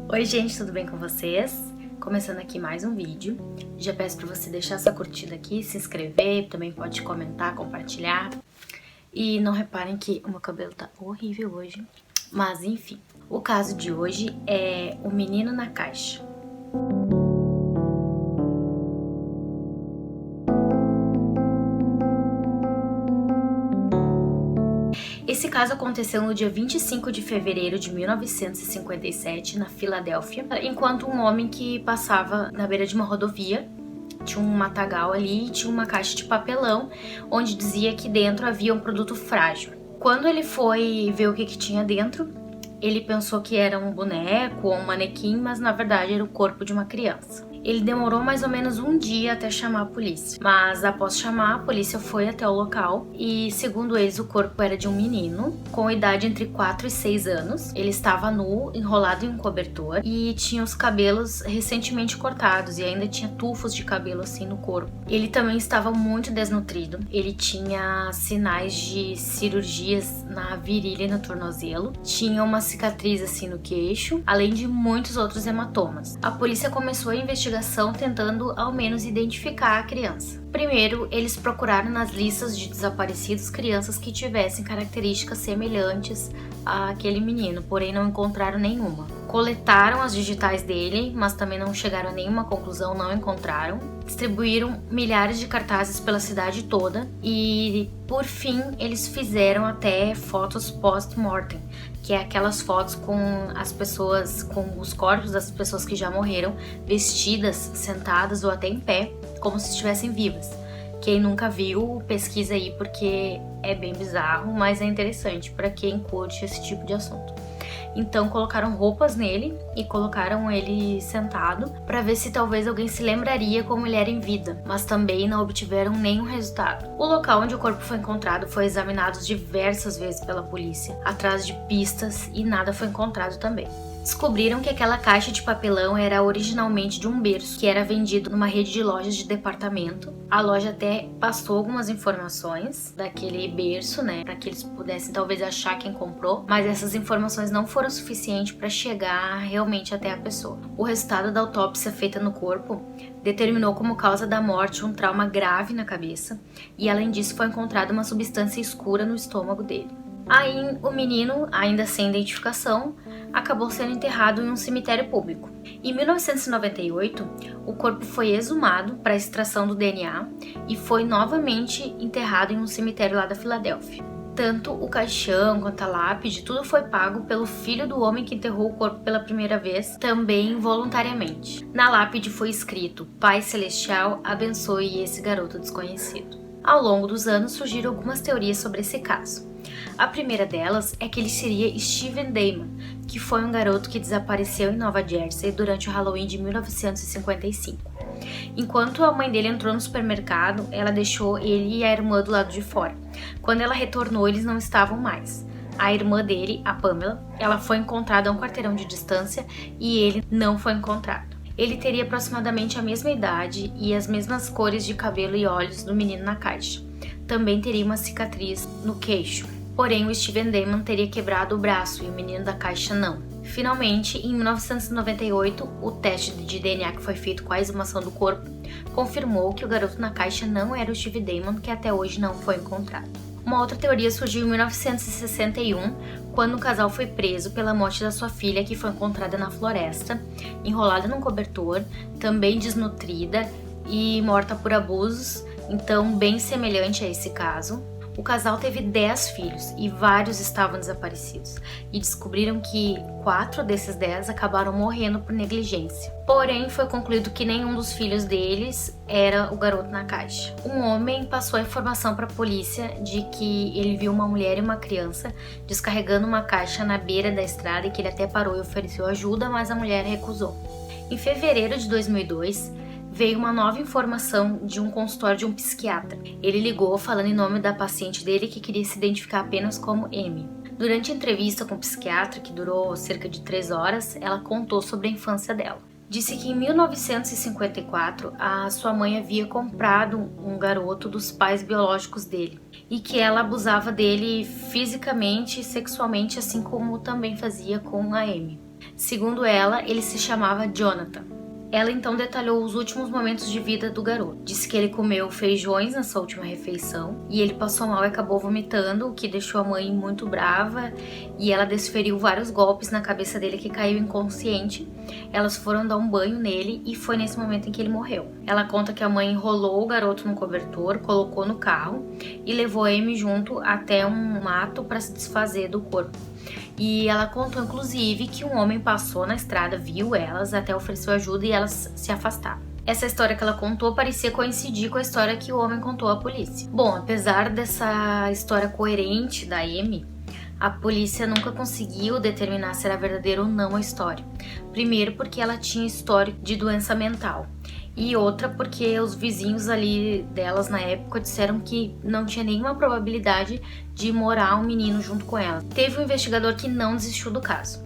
Oi gente, tudo bem com vocês? Começando aqui mais um vídeo. Já peço para você deixar sua curtida aqui, se inscrever, também pode comentar, compartilhar. E não reparem que o meu cabelo tá horrível hoje, mas enfim. O caso de hoje é O Menino na Caixa. Esse caso aconteceu no dia 25 de fevereiro de 1957, na Filadélfia, enquanto um homem que passava na beira de uma rodovia, tinha um matagal ali e tinha uma caixa de papelão, onde dizia que dentro havia um produto frágil. Quando ele foi ver o que tinha dentro, ele pensou que era um boneco ou um manequim, mas na verdade era o corpo de uma criança. Ele demorou mais ou menos um dia até chamar a polícia, mas após chamar, a polícia foi até o local e, segundo eles, o corpo era de um menino com idade entre 4 e 6 anos. Ele estava nu, enrolado em um cobertor e tinha os cabelos recentemente cortados e ainda tinha tufos de cabelo assim no corpo. Ele também estava muito desnutrido, ele tinha sinais de cirurgias na virilha e no tornozelo, tinha uma cicatriz assim no queixo, além de muitos outros hematomas. A polícia começou a investigação tentando ao menos identificar a criança. Primeiro, eles procuraram nas listas de desaparecidos crianças que tivessem características semelhantes àquele menino, porém não encontraram nenhuma. Coletaram as digitais dele, mas também não chegaram a nenhuma conclusão, não encontraram. Distribuíram milhares de cartazes pela cidade toda e, por fim, eles fizeram até fotos post-mortem, que é aquelas fotos com as pessoas, com os corpos das pessoas que já morreram, vestidas, sentadas ou até em pé, como se estivessem vivas. Quem nunca viu, pesquisa aí porque é bem bizarro, mas é interessante para quem curte esse tipo de assunto. Então colocaram roupas nele e colocaram ele sentado para ver se talvez alguém se lembraria como ele era em vida, mas também não obtiveram nenhum resultado. O local onde o corpo foi encontrado foi examinado diversas vezes pela polícia, atrás de pistas, e nada foi encontrado também. Descobriram que aquela caixa de papelão era originalmente de um berço que era vendido numa rede de lojas de departamento. A loja até passou algumas informações daquele berço, né, para que eles pudessem talvez achar quem comprou, mas essas informações não foram suficientes para chegar realmente até a pessoa. O resultado da autópsia feita no corpo determinou como causa da morte um trauma grave na cabeça e, além disso, foi encontrada uma substância escura no estômago dele. Aí, o menino, ainda sem identificação, acabou sendo enterrado em um cemitério público. Em 1998, o corpo foi exumado para extração do DNA e foi novamente enterrado em um cemitério lá da Filadélfia. Tanto o caixão quanto a lápide, tudo foi pago pelo filho do homem que enterrou o corpo pela primeira vez, também voluntariamente. Na lápide foi escrito: Pai Celestial, abençoe esse garoto desconhecido. Ao longo dos anos surgiram algumas teorias sobre esse caso. A primeira delas é que ele seria Steven Damon, que foi um garoto que desapareceu em Nova Jersey durante o Halloween de 1955. Enquanto a mãe dele entrou no supermercado, ela deixou ele e a irmã do lado de fora. Quando ela retornou, eles não estavam mais. A irmã dele, a Pamela, ela foi encontrada a um quarteirão de distância e ele não foi encontrado. Ele teria aproximadamente a mesma idade e as mesmas cores de cabelo e olhos do menino na caixa. Também teria uma cicatriz no queixo. Porém, o Steven Damon teria quebrado o braço e o menino da caixa não. Finalmente, em 1998, o teste de DNA que foi feito com a exumação do corpo confirmou que o garoto na caixa não era o Steven Damon, que até hoje não foi encontrado. Uma outra teoria surgiu em 1961, quando o casal foi preso pela morte da sua filha, que foi encontrada na floresta, enrolada num cobertor, também desnutrida e morta por abusos, então bem semelhante a esse caso. O casal teve 10 filhos e vários estavam desaparecidos, e descobriram que 4 desses 10 acabaram morrendo por negligência. Porém, foi concluído que nenhum dos filhos deles era o garoto na caixa. Um homem passou a informação para a polícia de que ele viu uma mulher e uma criança descarregando uma caixa na beira da estrada e que ele até parou e ofereceu ajuda, mas a mulher recusou. Em fevereiro de 2002, veio uma nova informação de um consultório de um psiquiatra. Ele ligou falando em nome da paciente dele, que queria se identificar apenas como Amy. Durante a entrevista com o psiquiatra, que durou cerca de 3 horas, ela contou sobre a infância dela. Disse que em 1954 a sua mãe havia comprado um garoto dos pais biológicos dele e que ela abusava dele fisicamente e sexualmente, assim como também fazia com a Amy. Segundo ela, ele se chamava Jonathan. Ela então detalhou os últimos momentos de vida do garoto. Disse que ele comeu feijões na sua última refeição e ele passou mal e acabou vomitando, o que deixou a mãe muito brava, e ela desferiu vários golpes na cabeça dele que caiu inconsciente. Elas foram dar um banho nele e foi nesse momento em que ele morreu. Ela conta que a mãe enrolou o garoto no cobertor, colocou no carro e levou Amy junto até um mato para se desfazer do corpo. E ela contou, inclusive, que um homem passou na estrada, viu elas, até ofereceu ajuda e elas se afastaram. Essa história que ela contou parecia coincidir com a história que o homem contou à polícia. Bom, apesar dessa história coerente da Amy, a polícia nunca conseguiu determinar se era verdadeira ou não a história. Primeiro porque ela tinha histórico de doença mental. E outra porque os vizinhos ali delas na época disseram que não tinha nenhuma probabilidade de morar um menino junto com ela. Teve um investigador que não desistiu do caso.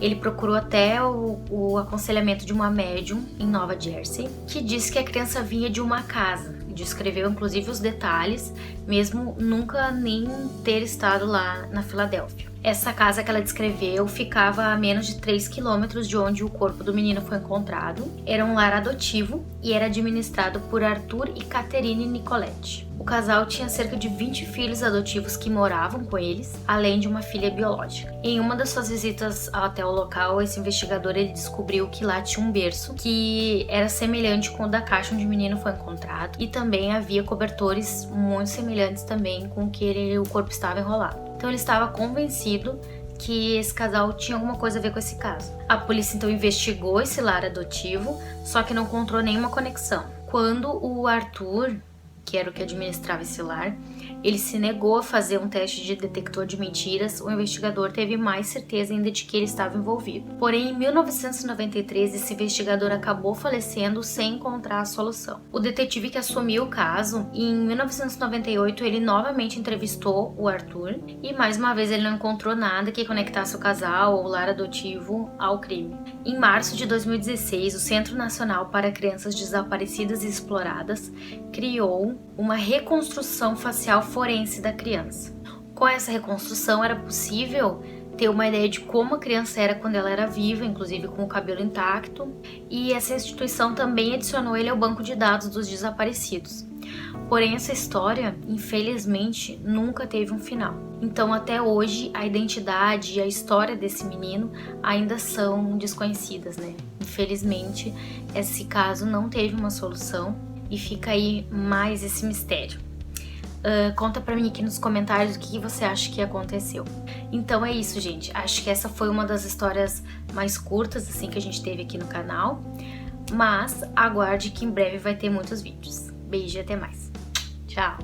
Ele procurou até o aconselhamento de uma médium em Nova Jersey, que disse que a criança vinha de uma casa. Descreveu inclusive os detalhes, mesmo nunca nem ter estado lá na Filadélfia. Essa casa que ela descreveu ficava a menos de 3 quilômetros de onde o corpo do menino foi encontrado. Era um lar adotivo e era administrado por Arthur e Catherine Nicoletti. O casal tinha cerca de 20 filhos adotivos que moravam com eles, além de uma filha biológica. Em uma das suas visitas até o local, esse investigador ele descobriu que lá tinha um berço que era semelhante com o da caixa onde o menino foi encontrado, e também havia cobertores muito semelhantes também com o que o corpo estava enrolado. Então ele estava convencido que esse casal tinha alguma coisa a ver com esse caso. A polícia então investigou esse lar adotivo, só que não encontrou nenhuma conexão. Quando o Arthur, que era o que administrava esse lar, ele se negou a fazer um teste de detector de mentiras, o investigador teve mais certeza ainda de que ele estava envolvido. Porém, em 1993, esse investigador acabou falecendo sem encontrar a solução. O detetive que assumiu o caso, em 1998, ele novamente entrevistou o Arthur e mais uma vez ele não encontrou nada que conectasse o casal ou o lar adotivo ao crime. Em março de 2016, o Centro Nacional para Crianças Desaparecidas e Exploradas criou uma reconstrução facial forense da criança. Com essa reconstrução era possível ter uma ideia de como a criança era quando ela era viva, inclusive com o cabelo intacto, e essa instituição também adicionou ele ao banco de dados dos desaparecidos. Porém, essa história, infelizmente, nunca teve um final. Então, até hoje, a identidade e a história desse menino ainda são desconhecidas, né? Infelizmente, esse caso não teve uma solução e fica aí mais esse mistério. Conta pra mim aqui nos comentários o que você acha que aconteceu. Então é isso, gente. Acho que essa foi uma das histórias mais curtas assim que a gente teve aqui no canal. Mas aguarde que em breve vai ter muitos vídeos. Beijo e até mais. Tchau!